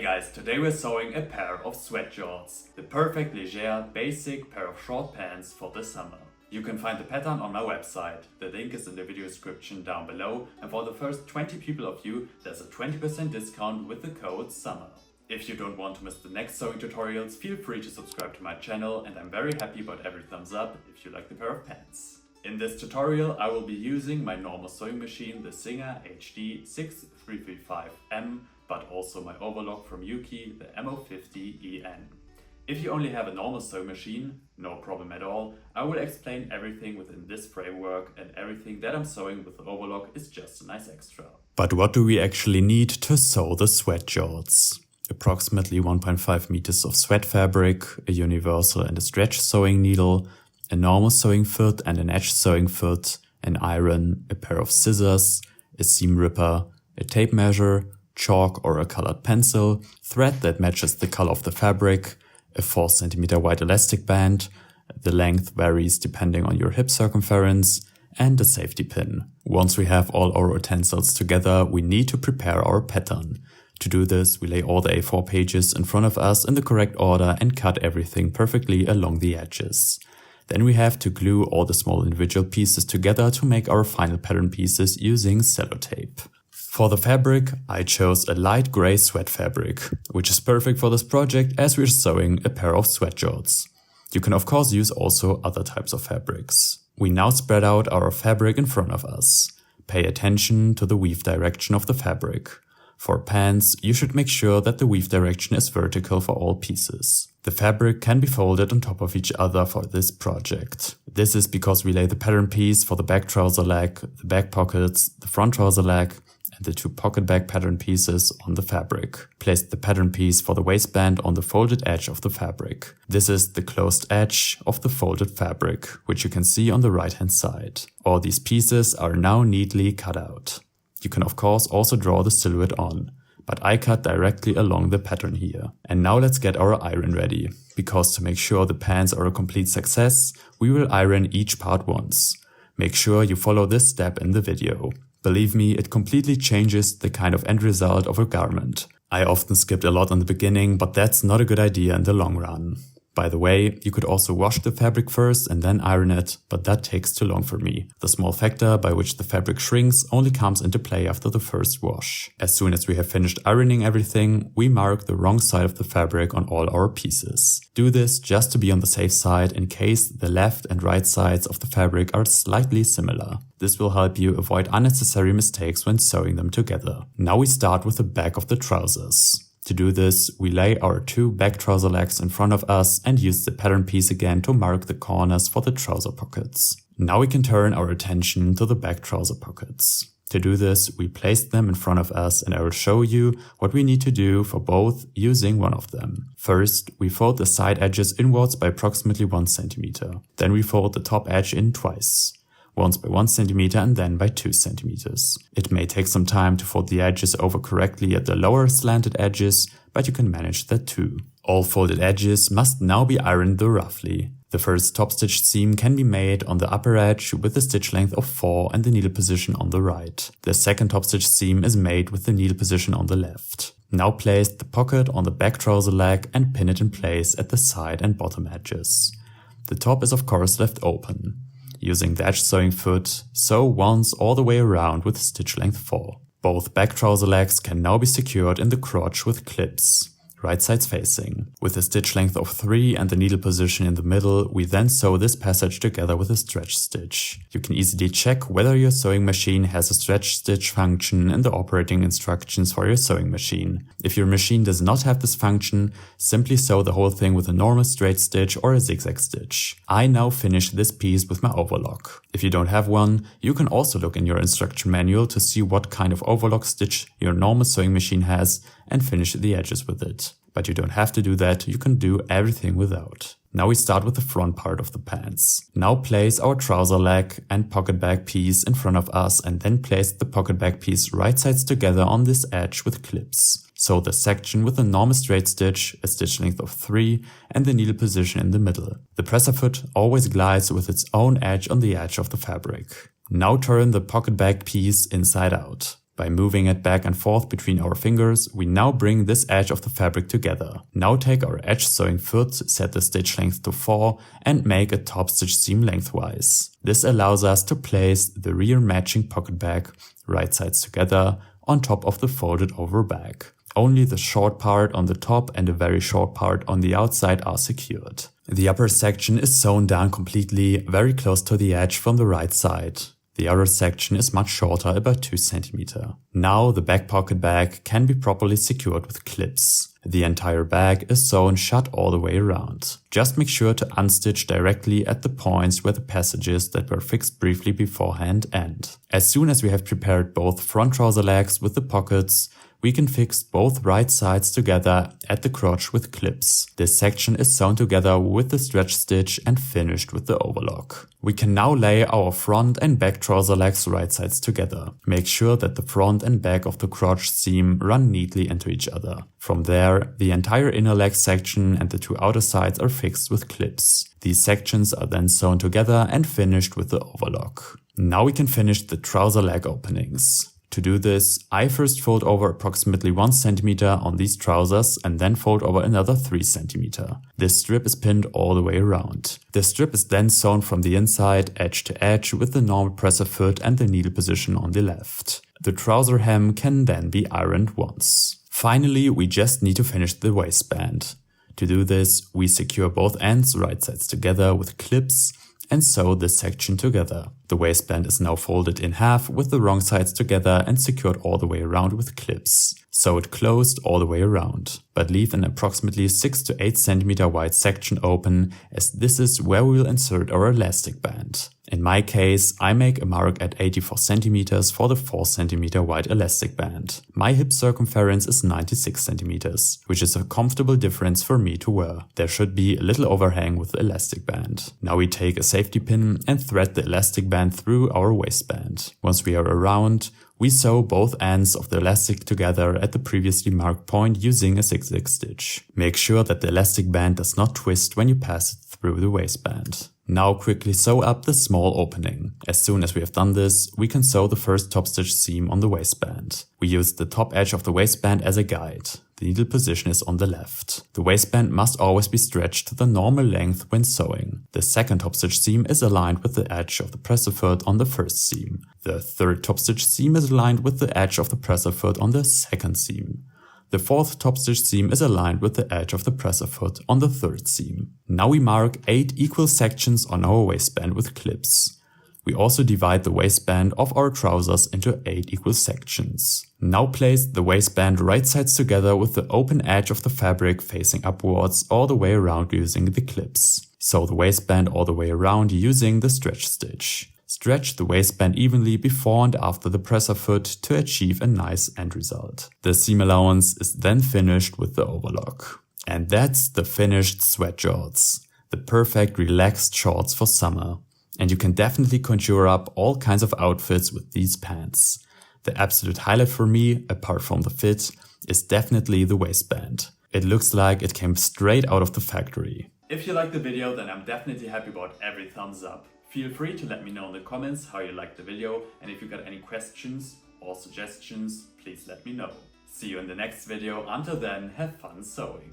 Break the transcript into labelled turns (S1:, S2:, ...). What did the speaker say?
S1: Hey guys, today we're sewing a pair of sweat jorts, the perfect leger, basic pair of short pants for the summer. You can find the pattern on my website, the link is in the video description down below, and for the first 20 people of you, there's a 20% discount with the code SUMMER. If you don't want to miss the next sewing tutorials, feel free to subscribe to my channel, and I'm very happy about every thumbs up if you like the pair of pants. In this tutorial I will be using my normal sewing machine, the Singer HD 6335M, but also my overlock from Yuki, the MO50EN. If you only have a normal sewing machine, no problem at all, I will explain everything within this framework, and everything that I'm sewing with the overlock is just a nice extra. But what do we actually need to sew the sweat jorts? Approximately 1.5 meters of sweat fabric, a universal and a stretch sewing needle, a normal sewing foot and an edge sewing foot, an iron, a pair of scissors, a seam ripper, a tape measure, chalk or a colored pencil, thread that matches the color of the fabric, a 4 cm wide elastic band, the length varies depending on your hip circumference, and a safety pin. Once we have all our utensils together, we need to prepare our pattern. To do this, we lay all the A4 pages in front of us in the correct order and cut everything perfectly along the edges. Then we have to glue all the small individual pieces together to make our final pattern pieces using sellotape. For the fabric, I chose a light gray sweat fabric, which is perfect for this project as we're sewing a pair of sweat jorts. You can of course use also other types of fabrics. We now spread out our fabric in front of us. Pay attention to the weave direction of the fabric. For pants, you should make sure that the weave direction is vertical for all pieces. The fabric can be folded on top of each other for this project. This is because we lay the pattern piece for the back trouser leg, the back pockets, the front trouser leg, and the 2 pocket back pattern pieces on the fabric. Place the pattern piece for the waistband on the folded edge of the fabric. This is the closed edge of the folded fabric, which you can see on the right hand side. All these pieces are now neatly cut out. You can of course also draw the silhouette on, but I cut directly along the pattern here. And now let's get our iron ready, because to make sure the pants are a complete success, we will iron each part once. Make sure you follow this step in the video. Believe me, it completely changes the kind of end result of a garment. I often skipped a lot in the beginning, but that's not a good idea in the long run. By the way, you could also wash the fabric first and then iron it, but that takes too long for me. The small factor by which the fabric shrinks only comes into play after the first wash. As soon as we have finished ironing everything, we mark the wrong side of the fabric on all our pieces. Do this just to be on the safe side in case the left and right sides of the fabric are slightly similar. This will help you avoid unnecessary mistakes when sewing them together. Now we start with the back of the trousers. To do this, we lay our 2 back trouser legs in front of us and use the pattern piece again to mark the corners for the trouser pockets. Now we can turn our attention to the back trouser pockets. To do this, we place them in front of us, and I will show you what we need to do for both using one of them. First, we fold the side edges inwards by approximately 1 cm. Then we fold the top edge in twice. Once by 1 cm and then by 2 cm. It may take some time to fold the edges over correctly at the lower slanted edges, but you can manage that too. All folded edges must now be ironed though roughly. The first top stitch seam can be made on the upper edge with a stitch length of 4 and the needle position on the right. The second top stitch seam is made with the needle position on the left. Now place the pocket on the back trouser leg and pin it in place at the side and bottom edges. The top is of course left open. Using the edge sewing foot, sew once all the way around with stitch length 4. Both back trouser legs can now be secured in the crotch with clips, right sides facing. With a stitch length of 3 and the needle position in the middle, we then sew this passage together with a stretch stitch. You can easily check whether your sewing machine has a stretch stitch function in the operating instructions for your sewing machine. If your machine does not have this function, simply sew the whole thing with a normal straight stitch or a zigzag stitch. I now finish this piece with my overlock. If you don't have one, you can also look in your instruction manual to see what kind of overlock stitch your normal sewing machine has and finish the edges with it. But you don't have to do that, you can do everything without. Now we start with the front part of the pants. Now place our trouser leg and pocket back piece in front of us, and then place the pocket back piece right sides together on this edge with clips. Sew the section with a normal straight stitch, a stitch length of 3 and the needle position in the middle. The presser foot always glides with its own edge on the edge of the fabric. Now turn the pocket back piece inside out. By moving it back and forth between our fingers, we now bring this edge of the fabric together. Now take our edge sewing foot, set the stitch length to 4 and make a top stitch seam lengthwise. This allows us to place the rear matching pocket bag, right sides together, on top of the folded over bag. Only the short part on the top and a very short part on the outside are secured. The upper section is sewn down completely, very close to the edge from the right side. The outer section is much shorter, about 2 cm. Now the back pocket bag can be properly secured with clips. The entire bag is sewn shut all the way around. Just make sure to unstitch directly at the points where the passages that were fixed briefly beforehand end. As soon as we have prepared both front trouser legs with the pockets, we can fix both right sides together at the crotch with clips. This section is sewn together with the stretch stitch and finished with the overlock. We can now lay our front and back trouser legs right sides together. Make sure that the front and back of the crotch seam run neatly into each other. From there, the entire inner leg section and the 2 outer sides are fixed with clips. These sections are then sewn together and finished with the overlock. Now we can finish the trouser leg openings. To do this, I first fold over approximately 1 cm on these trousers and then fold over another 3 cm. This strip is pinned all the way around. The strip is then sewn from the inside, edge to edge, with the normal presser foot and the needle position on the left. The trouser hem can then be ironed once. Finally, we just need to finish the waistband. To do this, we secure both ends right sides together with clips and sew this section together. The waistband is now folded in half with the wrong sides together and secured all the way around with clips. Sew it closed all the way around, but leave an approximately 6 to 8 cm wide section open, as this is where we will insert our elastic band. In my case, I make a mark at 84 cm for the 4 cm wide elastic band. My hip circumference is 96 cm, which is a comfortable difference for me to wear. There should be a little overhang with the elastic band. Now we take a safety pin and thread the elastic band through our waistband. Once we are around, we sew both ends of the elastic together at the previously marked point using a zigzag stitch. Make sure that the elastic band does not twist when you pass it through the waistband. Now quickly sew up the small opening. As soon as we have done this, we can sew the first top stitch seam on the waistband. We use the top edge of the waistband as a guide. The needle position is on the left. The waistband must always be stretched to the normal length when sewing. The second top stitch seam is aligned with the edge of the presser foot on the first seam. The third top stitch seam is aligned with the edge of the presser foot on the second seam. The fourth top stitch seam is aligned with the edge of the presser foot on the third seam. Now we mark 8 equal sections on our waistband with clips. We also divide the waistband of our trousers into 8 equal sections. Now place the waistband right sides together with the open edge of the fabric facing upwards all the way around using the clips. Sew the waistband all the way around using the stretch stitch. Stretch the waistband evenly before and after the presser foot to achieve a nice end result. The seam allowance is then finished with the overlock. And that's the finished Sweat Jorts. The perfect relaxed shorts for summer. And you can definitely conjure up all kinds of outfits with these pants. The absolute highlight for me, apart from the fit, is definitely the waistband. It looks like it came straight out of the factory.
S2: If you liked the video, then I'm definitely happy about every thumbs up. Feel free to let me know in the comments how you liked the video, and if you got any questions or suggestions, please let me know. See you in the next video. Until then, have fun sewing.